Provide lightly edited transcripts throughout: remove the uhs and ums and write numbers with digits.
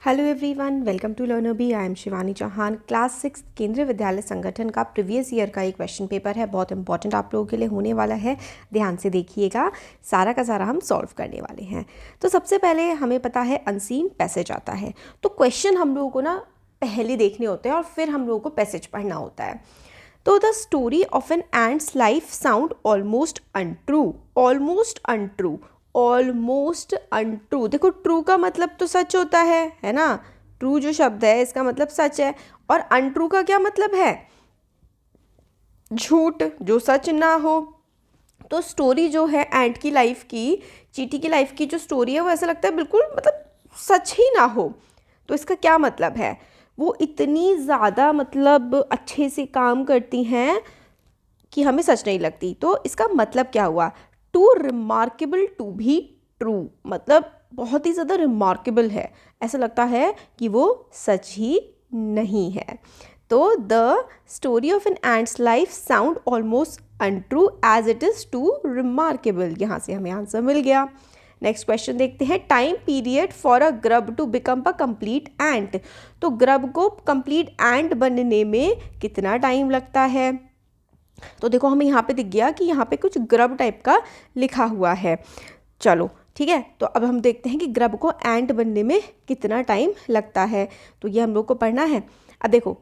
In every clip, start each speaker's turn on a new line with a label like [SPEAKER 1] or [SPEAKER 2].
[SPEAKER 1] Hello everyone, welcome to Learner Bee. I am Shivani Chauhan. Class 6 Kendriya विद्यालय संगठन का प्रीवियस ईयर का एक क्वेश्चन पेपर है, बहुत इंपॉर्टेंट आप लोगों के लिए होने वाला है। ध्यान से देखिएगा, सारा का सारा हम सॉल्व करने वाले हैं। तो सबसे पहले हमें पता है अनसीन पैसेज आता है, तो क्वेश्चन हम लोगों को ना पहले देखने होते हैं और फिर हम लोगों को पैसेज पढ़ना होता है। तो the story of an ant's life sound almost untrue. Almost untrue, almost untrue. देखो, ट्रू का मतलब तो सच होता है ना। ट्रू जो शब्द है इसका मतलब सच है, और अनट्रू का क्या मतलब है? झूठ, जो सच ना हो। तो स्टोरी जो है एंट की लाइफ की, चींटी की लाइफ की जो स्टोरी है वो ऐसा लगता है बिल्कुल मतलब सच ही ना हो। तो इसका क्या मतलब है? वो इतनी ज़्यादा मतलब अच्छे से काम करती हैं कि हमें सच नहीं लगती। तो इसका मतलब क्या हुआ? Too remarkable to be true, मतलब बहुत ही ज़्यादा रिमार्केबल है, ऐसा लगता है कि वो सच ही नहीं है। तो the story of an ant's life sound almost untrue as it is too remarkable. यहाँ से हमें आंसर मिल गया। नेक्स्ट क्वेश्चन देखते हैं। Time period for a grub to become a complete ant. तो ग्रब को कंप्लीट एंट बनने में कितना टाइम लगता है? तो देखो, हमें यहाँ पे दिख गया कि यहाँ पे कुछ ग्रब टाइप का लिखा हुआ है। चलो ठीक है, तो अब हम देखते हैं कि ग्रब को एंट बनने में कितना टाइम लगता है। तो ये हम लोग को पढ़ना है। अब देखो,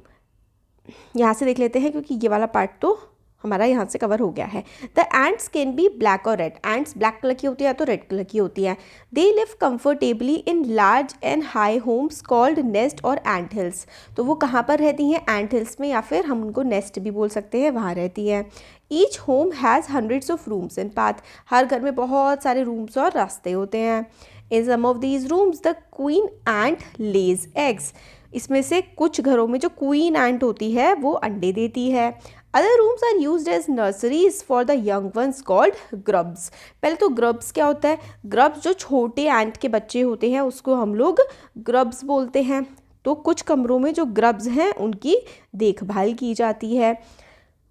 [SPEAKER 1] यहाँ से देख लेते हैं क्योंकि ये वाला पार्ट तो हमारा यहाँ से कवर हो गया है। The ants can be black और रेड। एंट्स ब्लैक कलर की होती है तो रेड कलर की होती है। They live comfortably in large and high homes called nest और एंट हिल्स। तो वो कहाँ पर रहती हैं? एंट हिल्स में, या फिर हम उनको नेस्ट भी बोल सकते हैं, वहाँ रहती है। Each home has hundreds of rooms and path. हर घर में बहुत सारे रूम्स और रास्ते होते हैं। In some of these rooms the queen ant lays eggs. इसमें से कुछ घरों में जो क्वीन एंट होती है वो अंडे देती है। Other rooms are used as nurseries for the young ones called grubs. पहले तो ग्रब्स क्या होता है? ग्रब्स जो छोटे एंट के बच्चे होते हैं उसको हम लोग ग्रब्स बोलते हैं। तो कुछ कमरों में जो ग्रब्स हैं उनकी देखभाल की जाती है।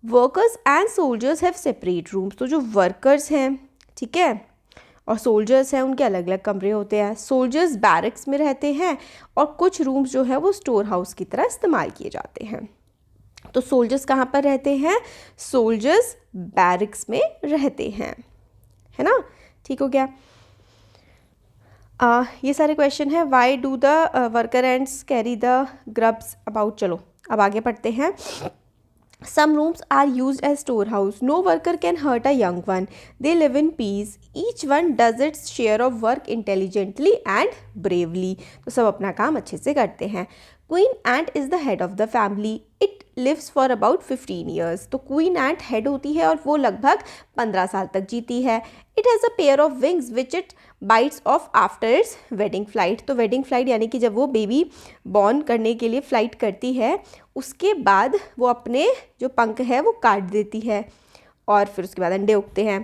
[SPEAKER 1] Workers and soldiers have separate rooms. तो जो वर्कर्स हैं, ठीक है, और सोल्जर्स हैं, उनके अलग अलग कमरे होते हैं। सोल्जर्स बैरक्स में रहते हैं और कुछ रूम्स जो है वो स्टोर हाउस की तरह इस्तेमाल किए जाते हैं। तो सोल्जर्स कहाँ पर रहते हैं? सोल्जर्स बैरक्स में रहते हैं, है ना। ठीक हो गया। ये सारे क्वेश्चन है। Why do the worker ends carry the grubs about. चलो अब आगे पढ़ते हैं। Some rooms are used as storehouse. No worker can hurt a young one. They live in peace. Each one does its share of work intelligently and bravely. तो सब अपना काम अच्छे से करते हैं। Queen ant is the head of the family. It lives for about 15 years. तो Queen ant head होती है और वो लगभग 15 साल तक जीती है। It has a pair of wings which it bites off after its wedding flight. तो wedding flight यानी कि जब वो बेबी बॉर्न करने के लिए फ्लाइट करती है, उसके बाद वो अपने जो पंख है वो काट देती है और फिर उसके बाद अंडे उगते हैं।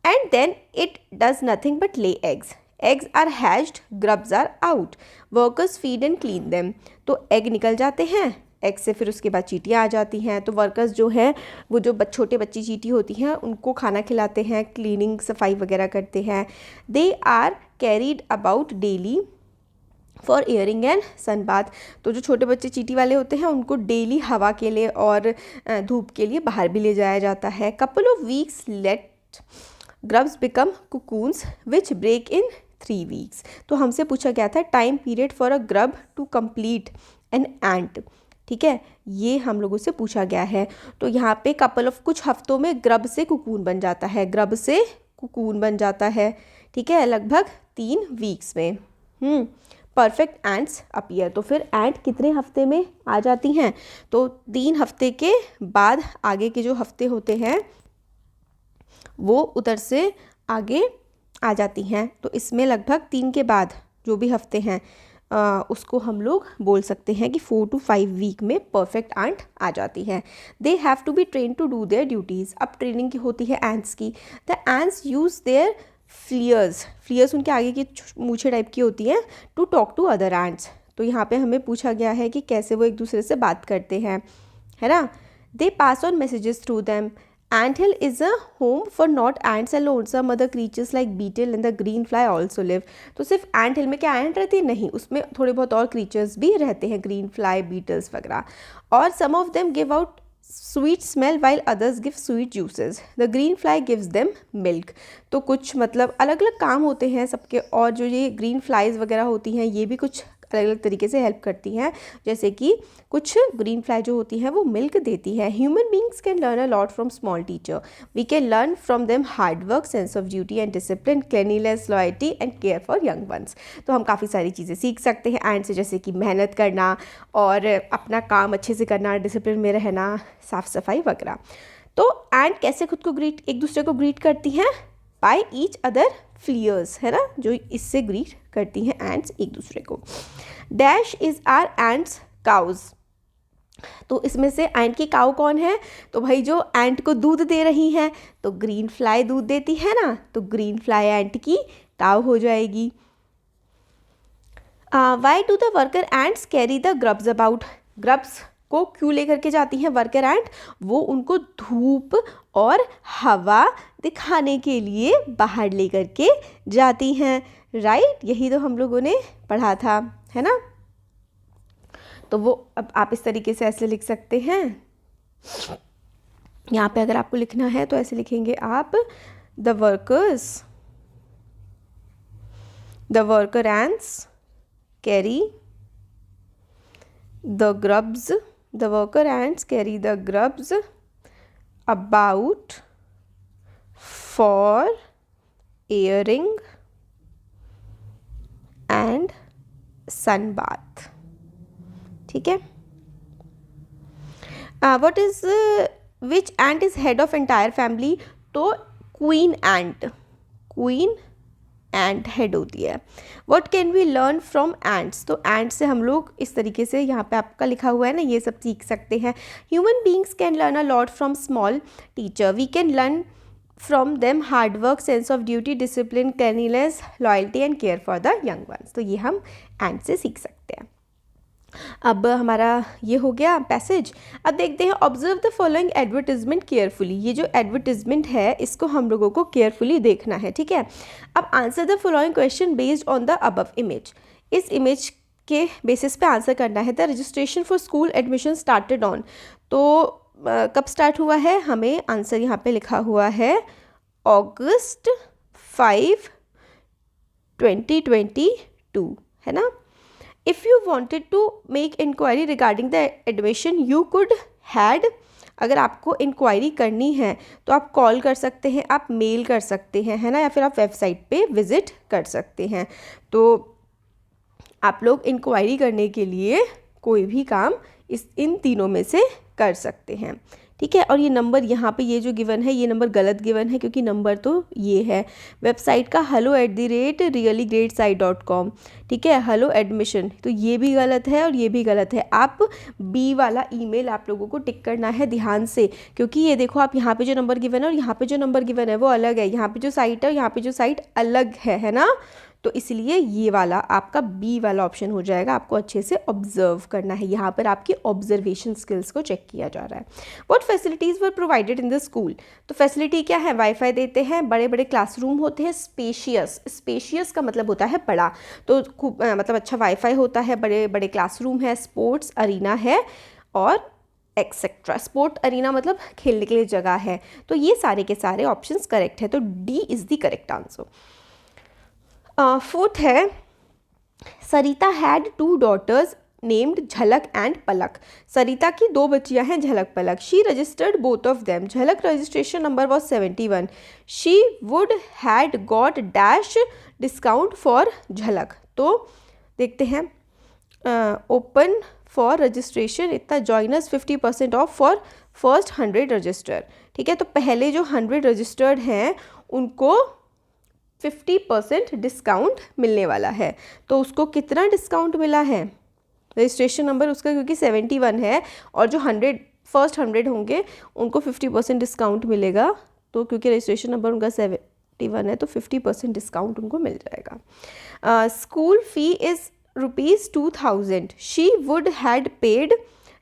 [SPEAKER 1] And then it does nothing but lay eggs. Eggs are hatched, grubs are out. Workers feed and clean them. तो एग निकल जाते हैं, एग से फिर उसके बाद चींटियाँ आ जाती हैं। तो वर्कर्स जो हैं वो जो छोटे बच्ची चींटी होती हैं उनको खाना खिलाते हैं, क्लीनिंग सफाई वगैरह करते हैं। They are carried about daily for airing and sun bath. तो जो छोटे बच्चे चींटी वाले होते हैं उनको डेली हवा के लिए और धूप के लिए बाहर भी ले जाया जाता है। Couple of weeks late grubs become cocoons which break in 3 weeks. तो हमसे पूछा गया था time period for a grub to complete an ant, ठीक है, ये हम लोगों से पूछा गया है। तो यहाँ पे कपल ऑफ, कुछ हफ्तों में ग्रब से कुकून बन जाता है, ग्रब से कुकून बन जाता है, ठीक है, लगभग 3 वीक्स में। Perfect ants appear. तो फिर एंट कितने हफ्ते में आ जाती हैं? तो 3 हफ्ते के बाद आगे के जो हफ्ते होते हैं वो उधर से आगे आ जाती हैं। तो इसमें लगभग 3 के बाद जो भी हफ्ते हैं उसको हम लोग बोल सकते हैं कि 4 to 5 वीक में परफेक्ट एंट आ जाती है। They have to be train to do their duties. अब ट्रेनिंग की होती है एंट्स की। The ants use their feelers. Feelers उनके आगे की मूछें टाइप की होती हैं, to talk to other ants. तो यहाँ पे हमें पूछा गया है कि कैसे वो एक दूसरे से बात करते हैं, है ना। They pass on messages through them. Ant hill is a home for not ants alone. Some other creatures like beetle and the green fly also live. तो सिर्फ ant hill में क्या ant रहती है? नहीं, उसमें थोड़े बहुत और creatures भी रहते हैं, green fly, beetles वगैरह. और some of them give out sweet smell while others give sweet juices. The green fly gives them milk. तो कुछ मतलब अलग अलग काम होते हैं सबके, और जो ये green flies वगैरह होती हैं ये भी कुछ अलग अलग तरीके से हेल्प करती हैं. जैसे कि कुछ ग्रीन फ्लाई जो होती हैं वो मिल्क देती है. Human beings can learn a lot from small teacher. We can learn from them hard work, sense of duty and discipline, cleanliness, loyalty and care for young ones. तो हम काफ़ी सारी चीज़ें सीख सकते हैं एंड से, जैसे कि मेहनत करना और अपना काम अच्छे से करना, डिसिप्लिन में रहना, साफ़ सफाई वगैरह. तो एंड कैसे खुद को एक दूसरे को ग्रीट करती हैं? बाय ईच अदर फ्लियर्स, है ना, जो इससे ग्रीट करती हैं एंड्स एक दूसरे को. Dash is are ants cows. तो इसमें से एंट की काउ कौन है? तो भाई जो एंट को दूध दे रही हैं, तो ग्रीन फ्लाई दूध देती है ना, तो ग्रीन फ्लाई एंट की काउ हो जाएगी. Why do the worker ants carry the grubs about. Grubs को क्यों लेकर के जाती हैं वर्कर एंट? वो उनको धूप और हवा दिखाने के लिए बाहर लेकर के जाती हैं. राइट, यही तो हम लोगों ने पढ़ा था, है ना. तो वो अब आप इस तरीके से ऐसे लिख सकते हैं. यहाँ पे अगर आपको लिखना है तो ऐसे लिखेंगे आप, the worker ants carry the grubs, the worker ants carry the grubs about for airing and sun bath. ठीक है. What is which ant is head of entire family? तो क्वीन एंट हेड होती है. What can we learn from ants? तो ant से हम लोग इस तरीके से, यहाँ पे आपका लिखा हुआ है ना, ये सब सीख सकते हैं. Human beings can learn a lot from small teacher. We can learn from them hard work, sense of duty, discipline, cleanliness, loyalty and care for the young ones. तो ये हम एंट से सीख सकते हैं. अब हमारा ये हो गया पैसेज. अब देखते हैं, observe the following advertisement carefully. ये जो एडवर्टिजमेंट है इसको हम लोगों को केयरफुली देखना है. ठीक है. अब answer the following question based on the above image. इस इमेज के बेसिस पे आंसर करना है. The registration for school admission started on. तो कब स्टार्ट हुआ है? हमें आंसर यहाँ पे लिखा हुआ है August 5, 2022, है ना. If you wanted to make inquiry regarding the admission, you could had. अगर आपको इंक्वायरी करनी है तो आप कॉल कर सकते हैं, आप मेल कर सकते हैं, है ना, या फिर आप वेबसाइट पे विज़िट कर सकते हैं. तो आप लोग इंक्वायरी करने के लिए कोई भी काम इन तीनों में से कर सकते हैं. ठीक है. और ये नंबर यहाँ पे ये जो गिवन है ये नंबर गलत गिवन है, क्योंकि नंबर तो ये है वेबसाइट का hello@reallyGreatSite.com. ठीक है. हेलो एडमिशन, तो ये भी गलत है और ये भी गलत है. आप बी वाला ईमेल आप लोगों को टिक करना है ध्यान से, क्योंकि ये देखो आप यहाँ पे जो नंबर गिवन है और यहाँ पे जो नंबर गिवन है वो अलग है. यहाँ पे जो साइट है और यहाँ पे जो साइट अलग है ना. तो इसलिए ये वाला आपका बी वाला ऑप्शन हो जाएगा. आपको अच्छे से ऑब्जर्व करना है. यहाँ पर आपकी ऑब्जर्वेशन स्किल्स को चेक किया जा रहा है. What facilities were provided in the school? तो फैसिलिटी क्या है? वाईफाई देते हैं, बड़े बड़े क्लासरूम होते हैं, स्पेशियस का मतलब होता है बड़ा, तो खूब मतलब अच्छा वाईफाई होता है, बड़े बड़े क्लासरूम है, स्पोर्ट्स अरीना है और एक्सेट्रा. स्पोर्ट अरीना मतलब खेलने के लिए जगह है. तो ये सारे के सारे ऑप्शंस करेक्ट है. तो D is the correct answer. Fourth है, Sarita had 2 daughters named Jhalak and Palak. Sarita की 2 बच्चियां हैं, Jhalak Palak. She registered both of them. Jhalak registration number was 71. She would had got dash discount for Jhalak. तो देखते हैं, ओपन फॉर रजिस्ट्रेशन इतना, joiners 50% off for first 100 register. ठीक है. तो पहले जो 100 रजिस्टर्ड हैं उनको 50% डिस्काउंट मिलने वाला है. तो उसको कितना डिस्काउंट मिला है? रजिस्ट्रेशन नंबर उसका क्योंकि 71 है और जो फर्स्ट 100 होंगे उनको 50% डिस्काउंट मिलेगा. तो क्योंकि रजिस्ट्रेशन नंबर उनका 71 है तो 50% डिस्काउंट उनको मिल जाएगा. School fee is ₹2000. She would had paid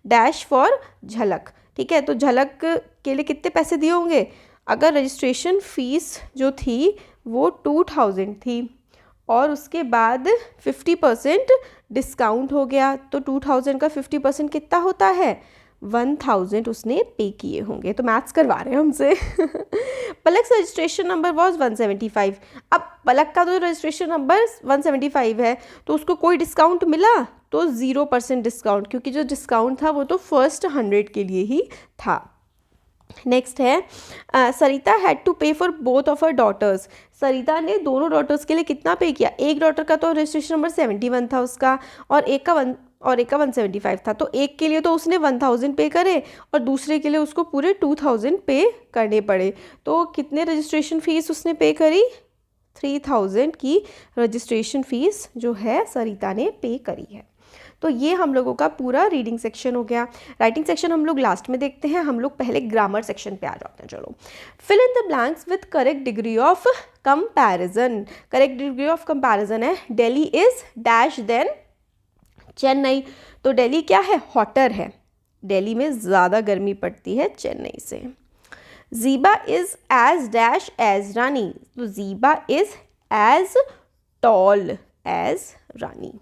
[SPEAKER 1] dash for झलक. ठीक है। तो झलक के लिए कितने पैसे दिए होंगे? अगर रजिस्ट्रेशन फ़ीस जो थी वो 2000 थी और उसके बाद 50% डिस्काउंट हो गया, तो 2000 का 50% कितना होता है? 1000 उसने पे किए होंगे। तो मैथ्स करवा रहे हैं हमसे। पलक रजिस्ट्रेशन नंबर वॉज 175। अब पलक का तो रजिस्ट्रेशन नंबर 175 है, तो उसको कोई डिस्काउंट मिला? तो 0% डिस्काउंट, क्योंकि जो डिस्काउंट था वो तो फर्स्ट 100 के लिए ही था। नेक्स्ट है Sarita had to pay for both of her daughters. Sarita ने दोनों डॉटर्स के लिए कितना पे किया? एक डॉटर का तो रजिस्ट्रेशन नंबर 71 था उसका, और एक का 175 था। तो एक के लिए तो उसने 1000 पे करे और दूसरे के लिए उसको पूरे 2000 पे करने पड़े। तो कितने रजिस्ट्रेशन फ़ीस उसने पे करी? 3000 की रजिस्ट्रेशन फ़ीस जो है सरिता ने पे करी है। तो ये हम लोगों का पूरा रीडिंग सेक्शन हो गया। राइटिंग सेक्शन हम लोग लास्ट में देखते हैं, हम लोग पहले ग्रामर सेक्शन पे आ जाते हैं। चलो, fill in the blanks with correct degree of comparison. Correct degree of comparison है Delhi is dash than Chennai. तो दिल्ली क्या है? हॉटर है, दिल्ली में ज़्यादा गर्मी पड़ती है चेन्नई से। Zeeba is as dash as Rani. तो Zeeba is as tall as Rani.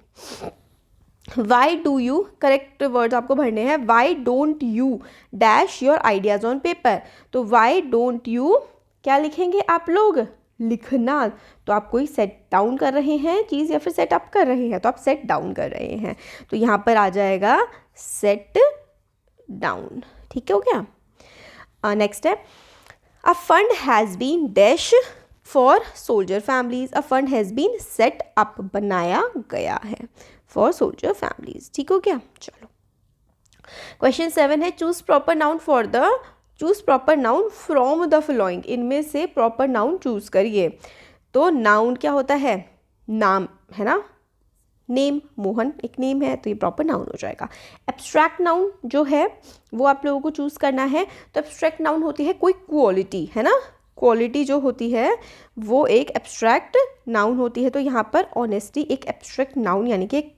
[SPEAKER 1] Why do you, correct words आपको भरने हैं। Why don't you dash your ideas on paper. तो वाई डोंट यू क्या लिखेंगे आप लोग? लिखना। तो आप कोई सेट डाउन कर रहे हैं चीज़ या फिर सेट अप कर रहे हैं? तो आप सेट डाउन कर रहे हैं, तो यहाँ पर आ जाएगा सेट डाउन। ठीक है, हो गया। नेक्स्ट है a fund has been dash for soldier families. A fund has been set up, बनाया गया है फॉर सोल्जर फैमिलीज। ठीक हो गया। चलो, क्वेश्चन 7 है choose proper noun for the, choose proper noun from the following. इनमें से प्रॉपर नाउन चूज करिए। तो नाउन क्या होता है? नाम है ना, नेम, मोहन एक नेम है, तो ये प्रॉपर नाउन हो जाएगा। एब्स्ट्रैक्ट नाउन जो है वो आप लोगों को चूज करना है। तो एब्स्ट्रैक्ट नाउन होती है कोई क्वालिटी, है ना, क्वालिटी जो होती है वो एक एब्स्ट्रैक्ट नाउन होती है। तो यहाँ पर ऑनेस्टी एक एब्स्ट्रैक्ट नाउन यानी कि एक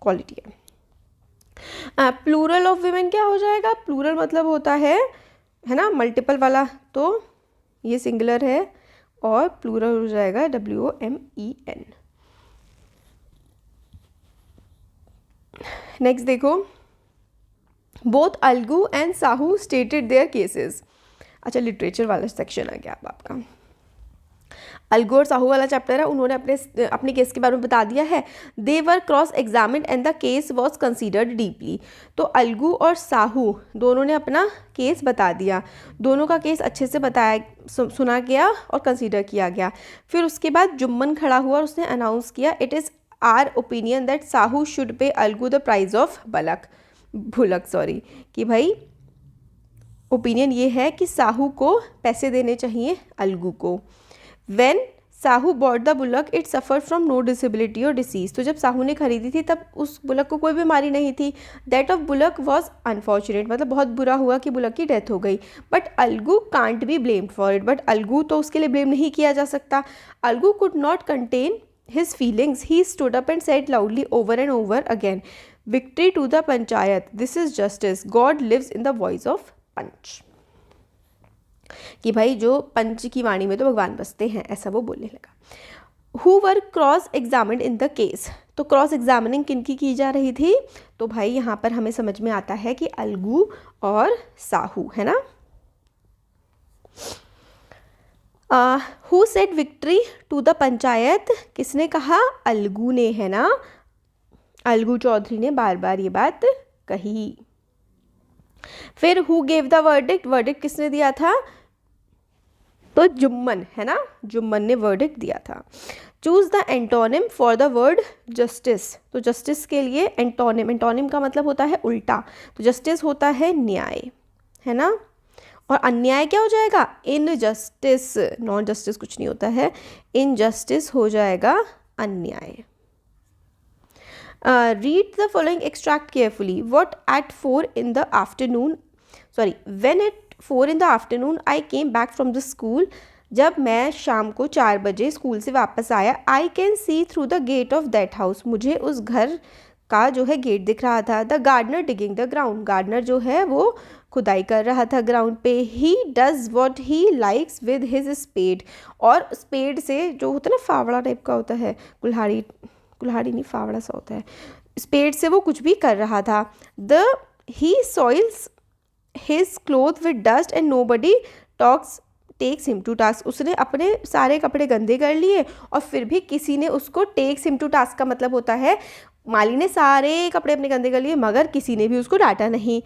[SPEAKER 1] क्वालिटी है। प्लूरल ऑफ विमेन क्या हो जाएगा? प्लूरल मतलब होता है ना मल्टीपल वाला, तो ये सिंगुलर है और प्लूरल हो जाएगा WOMEN। नेक्स्ट देखो, both Algu and Sahu stated their cases. अच्छा, लिटरेचर वाला सेक्शन आ गया अब आपका। अलगू और साहू वाला चैप्टर है, उन्होंने अपने केस के बारे में बता दिया है। They were cross examined and the case was considered deeply. तो अलगू और साहू दोनों ने अपना केस बता दिया, दोनों का केस अच्छे से बताया, सुना गया और कंसिडर किया गया। फिर उसके बाद जुम्मन खड़ा हुआ और उसने अनाउंस किया, it is our opinion that Sahu should pay Algu the price of bullock, कि भाई ओपिनियन ये है कि साहू को पैसे देने चाहिए अलगू को। When Sahu bought the bullock it suffer from no disability और डिसीज। तो जब साहू ने खरीदी थी तब उस बुलक को कोई बीमारी नहीं थी। That of bullock was unfortunate, मतलब बहुत बुरा हुआ कि बुलक की डेथ हो गई। But Algu can't be blamed for it, but Algu तो उसके लिए ब्लेम नहीं किया जा सकता। Algu could not contain his feelings, he stood up and said loudly over and over again, victory to the panchayat, this is justice, God lives in the voice of पंच। कि भाई जो पंच की वाणी में तो भगवान बसते हैं, ऐसा वो बोलने लगा। Who were cross examined in the case. तो क्रॉस एग्जामिनिंग किनकी की जा रही थी? तो भाई यहाँ पर हमें समझ में आता है कि अलगू और साहू, है ना। Who said victory to the panchayat, किसने कहा? अलगू ने, है ना, अलगू चौधरी ने बार बार ये बात कही। फिर who gave the verdict, verdict किसने दिया था? तो जुम्मन, है ना, जुम्मन ने वर्डिक्ट दिया था। Choose the antonym for the word justice. तो जस्टिस के लिए एंटोनिम, एंटोनिम का मतलब होता है उल्टा, तो जस्टिस होता है न्याय, है ना, और अन्याय क्या हो जाएगा? इनजस्टिस। नॉन जस्टिस कुछ नहीं होता है, इनजस्टिस हो जाएगा अन्याय। Read the following extract carefully. What at 4 in the afternoon, when at 4 in the afternoon I came back from the school, जब मैं शाम को 4 बजे स्कूल से वापस आया, I can see through the gate of that house, मुझे उस घर का जो है गेट दिख रहा था। The gardener digging the ground, gardener जो है वो खुदाई कर रहा था ग्राउंड पे। He does what he likes with his spade, और स्पेड से जो होता है ना फावड़ा टाइप का होता है, कुल्हाड़ी नहीं फावड़ा सा होता है, स्पेड से वो कुछ भी कर रहा था। The he soils his cloth with dust and nobody takes him to task, उसने अपने सारे कपड़े गंदे कर लिए और फिर भी किसी ने उसको टेक्स हिम टू टास्क का मतलब होता है माली ने सारे कपड़े अपने गंदे कर लिए मगर किसी ने भी उसको डांटा नहीं।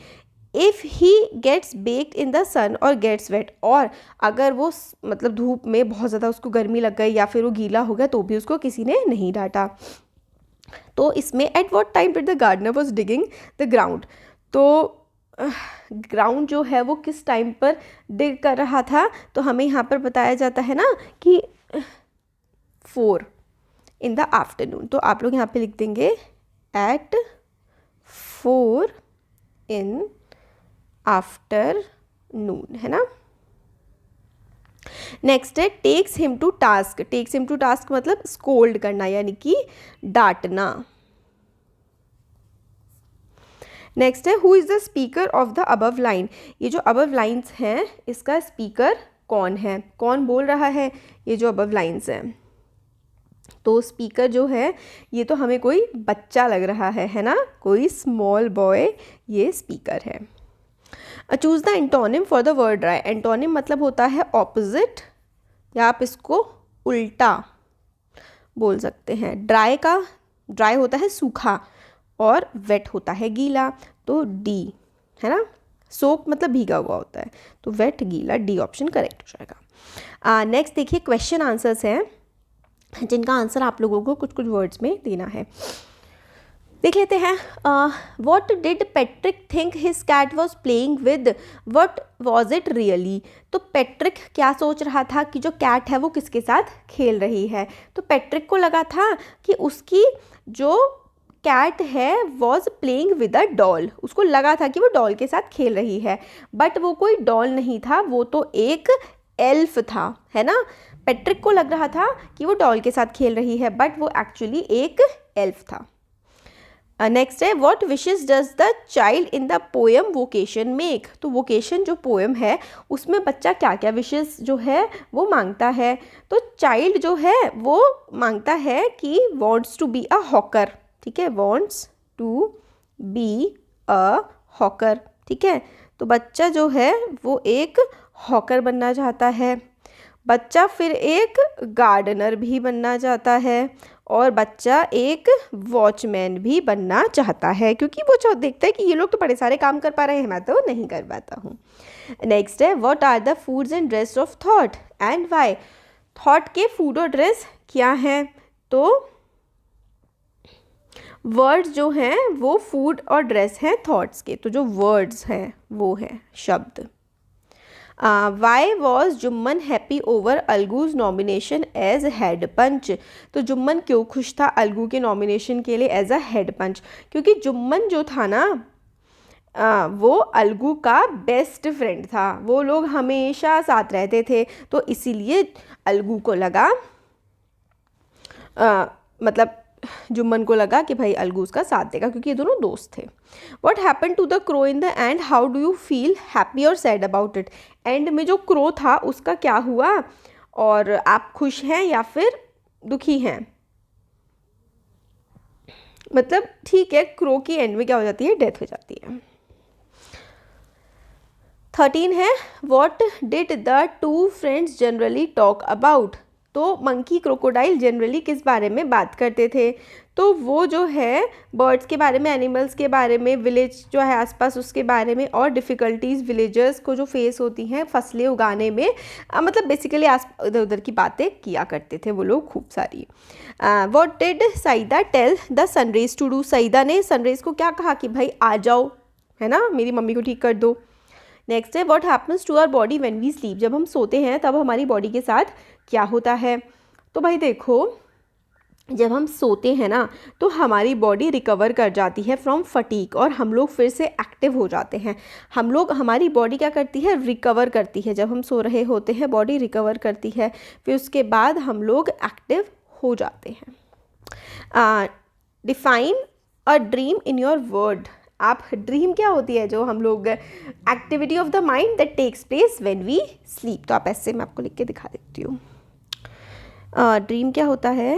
[SPEAKER 1] If he gets baked in the sun और गेट्स वेट, और अगर वो मतलब धूप में बहुत ज़्यादा उसको गर्मी लग गई या फिर वो गीला हो गया तो भी उसको किसी ने नहीं डांटा। तो इसमें at what time did the gardener was digging the ground, तो ग्राउंड जो है वो किस टाइम पर डिग कर रहा था, तो हमें यहाँ पर बताया जाता है ना कि 4 इन द आफ्टरनून, तो आप लोग यहाँ पे लिख देंगे एट 4 इन आफ्टरनून, है ना। नेक्स्ट है takes him to task, takes him to task मतलब स्कोल्ड करना यानी कि डांटना। नेक्स्ट है who is the speaker of the above line, ये जो अबव लाइन्स हैं इसका स्पीकर कौन है, कौन बोल रहा है ये जो अबव लाइन्स हैं। तो स्पीकर जो है ये तो हमें कोई बच्चा लग रहा है ना, कोई स्मॉल बॉय ये स्पीकर है। Choose the antonym for the word dry, antonym मतलब होता है ऑपोजिट या आप इसको उल्टा बोल सकते हैं। ड्राई होता है सूखा और वेट होता है गीला, तो डी, है ना। सोक मतलब भीगा हुआ होता है, तो वेट गीला, डी ऑप्शन करेक्ट हो जाएगा। नेक्स्ट देखिए क्वेश्चन आंसर्स हैं जिनका आंसर आप लोगों को कुछ कुछ वर्ड्स में देना है। देख लेते हैं। What did Patrick think his cat was playing with, what was it really, तो पैट्रिक क्या सोच रहा था कि जो कैट है वो किसके साथ खेल रही है, तो पैट्रिक को लगा था कि उसकी जो कैट है was playing with a doll, उसको लगा था कि वो डॉल के साथ खेल रही है, बट वो कोई डॉल नहीं था, वो तो एक एल्फ था, है ना। पैट्रिक को लग रहा था कि वो डॉल के साथ खेल रही है बट वो एक्चुअली एक एल्फ था। नेक्स्ट है what wishes does the child in the poem vocation make, तो वोकेशन जो पोएम है उसमें बच्चा क्या क्या विशेस जो है वो मांगता है, तो चाइल्ड जो है वो मांगता है कि wants to be a hawker, ठीक है, wants to be a hawker, ठीक है। तो बच्चा जो है वो एक हॉकर बनना चाहता है, बच्चा फिर एक गार्डनर भी बनना चाहता है और बच्चा एक वॉचमैन भी बनना चाहता है क्योंकि वो देखता है कि ये लोग तो बड़े सारे काम कर पा रहे हैं, मैं तो नहीं कर पाता हूँ। नेक्स्ट है what are the foods and dress of thought and why, thought के फूड और ड्रेस क्या हैं, तो वर्ड्स जो हैं वो फूड और ड्रेस हैं थॉट्स के, तो जो वर्ड्स हैं वो हैं शब्द। Why was Jumman happy over Algu's nomination as head panch, तो जुम्मन क्यों खुश था अलगू के नॉमिनेशन के लिए एज अ हेड पंच, क्योंकि जुम्मन जो था ना वो अलगू का बेस्ट फ्रेंड था, वो लोग हमेशा साथ रहते थे, तो इसीलिए अलगू को लगा मतलब जुम्मन को लगा कि भाई अलगू उसका साथ देगा क्योंकि ये दोनों दोस्त थे। What happen to the crow in the end, how do you feel happy और सैड अबाउट इट, एंड में जो क्रो था उसका क्या हुआ और आप खुश हैं या फिर दुखी हैं, मतलब ठीक है क्रो की एंड में क्या हो जाती है, डेथ हो जाती है। 13 है what did the two friends generally talk about, तो मंकी क्रोकोडाइल जनरली किस बारे में बात करते थे, तो वो जो है बर्ड्स के बारे में, एनिमल्स के बारे में, विलेज जो है आसपास उसके बारे में और डिफ़िकल्टीज़ विलेजर्स को जो फेस होती हैं फसलें उगाने में, मतलब बेसिकली इधर उधर की बातें किया करते थे वो लोग खूब सारी। What did Saeeda tell the sunrays to do, Saeeda ने सनरेज को क्या कहा कि भाई आ जाओ, है ना, मेरी मम्मी को ठीक कर दो। नेक्स्ट है what happens to our body when we sleep, जब हम सोते हैं तब हमारी बॉडी के साथ क्या होता है, तो भाई देखो जब हम सोते हैं ना तो हमारी बॉडी रिकवर कर जाती है फ्रॉम फटीक और हम लोग फिर से एक्टिव हो जाते हैं, हमारी बॉडी क्या करती है, रिकवर करती है, जब हम सो रहे होते हैं बॉडी रिकवर करती है, फिर उसके बाद हम लोग एक्टिव हो जाते हैं। Define a dream in your word. आप ड्रीम क्या होती है, जो हम लोग activity of the mind that takes place when we sleep. तो आप ऐसे मैं आपको लिख के दिखा देती हूँ। ड्रीम क्या होता है,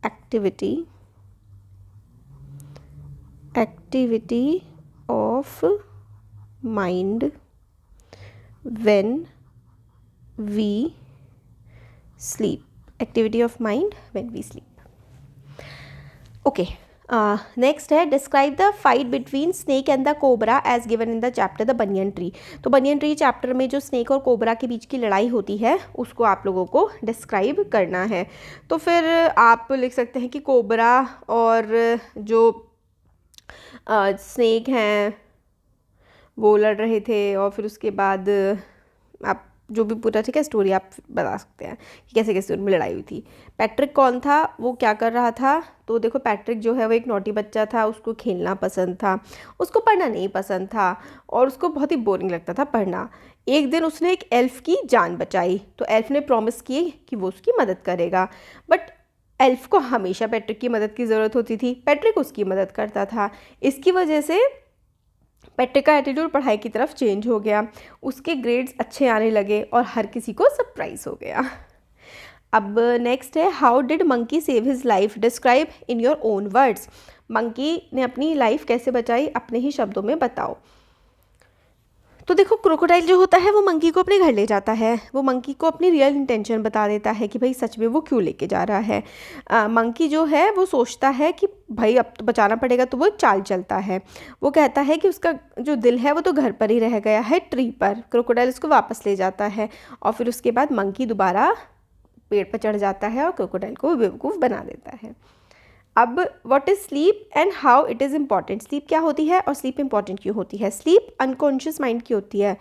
[SPEAKER 1] activity of mind when we sleep, activity of mind when we sleep. Okay, next है describe the fight between snake and the cobra as given in the chapter the banyan tree. तो banyan tree chapter में जो snake और cobra के बीच की लड़ाई होती है उसको आप लोगों को डिस्क्राइब करना है। तो फिर आप लिख सकते हैं कि कोबरा और जो स्नेक हैं वो लड़ रहे थे, और फिर उसके बाद आप जो भी पूरा ठीक है स्टोरी आप बता सकते हैं कि कैसे कैसे उनमें लड़ाई हुई थी। पैट्रिक कौन था, वो क्या कर रहा था, तो देखो पैट्रिक जो है वो एक नॉटी बच्चा था, उसको खेलना पसंद था, उसको पढ़ना नहीं पसंद था और उसको बहुत ही बोरिंग लगता था पढ़ना। एक दिन उसने एक एल्फ़ की जान बचाई, तो एल्फ़ ने प्रॉमिस की कि वो उसकी मदद करेगा, बट एल्फ़ को हमेशा पैट्रिक की मदद की ज़रूरत होती थी, पैट्रिक उसकी मदद करता था। इसकी वजह से पैट्रिक का एटीट्यूड पढ़ाई की तरफ चेंज हो गया, उसके ग्रेड्स अच्छे आने लगे और हर किसी को सरप्राइज़ हो गया। अब नेक्स्ट है how did monkey save his life, describe in your own words. Monkey ने अपनी लाइफ कैसे बचाई, अपने ही शब्दों में बताओ। तो देखो क्रोकोडाइल जो होता है वो मंकी को अपने घर ले जाता है, वो मंकी को अपनी रियल इंटेंशन बता देता है कि भाई सच में वो क्यों लेके जा रहा है। मंकी जो है वो सोचता है कि भाई अब तो बचाना पड़ेगा, तो वो चाल चलता है। वो कहता है कि उसका जो दिल है वो तो घर पर ही रह गया है ट्री पर। क्रोकोडाइल उसको वापस ले जाता है और फिर उसके बाद मंकी दोबारा पेड़ पर चढ़ जाता है और क्रोकोडाइल को बेवकूफ़ बना देता है। अब what is sleep and how it is important, sleep क्या होती है और स्लीप इंपॉर्टेंट क्यों होती है। स्लीप अनकॉन्शियस माइंड की होती है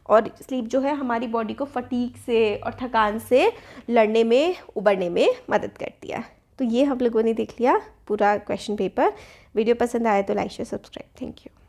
[SPEAKER 1] और स्लीप जो है हमारी बॉडी को फटीग से और थकान से लड़ने में उबरने में मदद करती है। तो ये हम लोगों ने देख लिया पूरा क्वेश्चन पेपर। वीडियो पसंद आया तो like share subscribe. Thank you.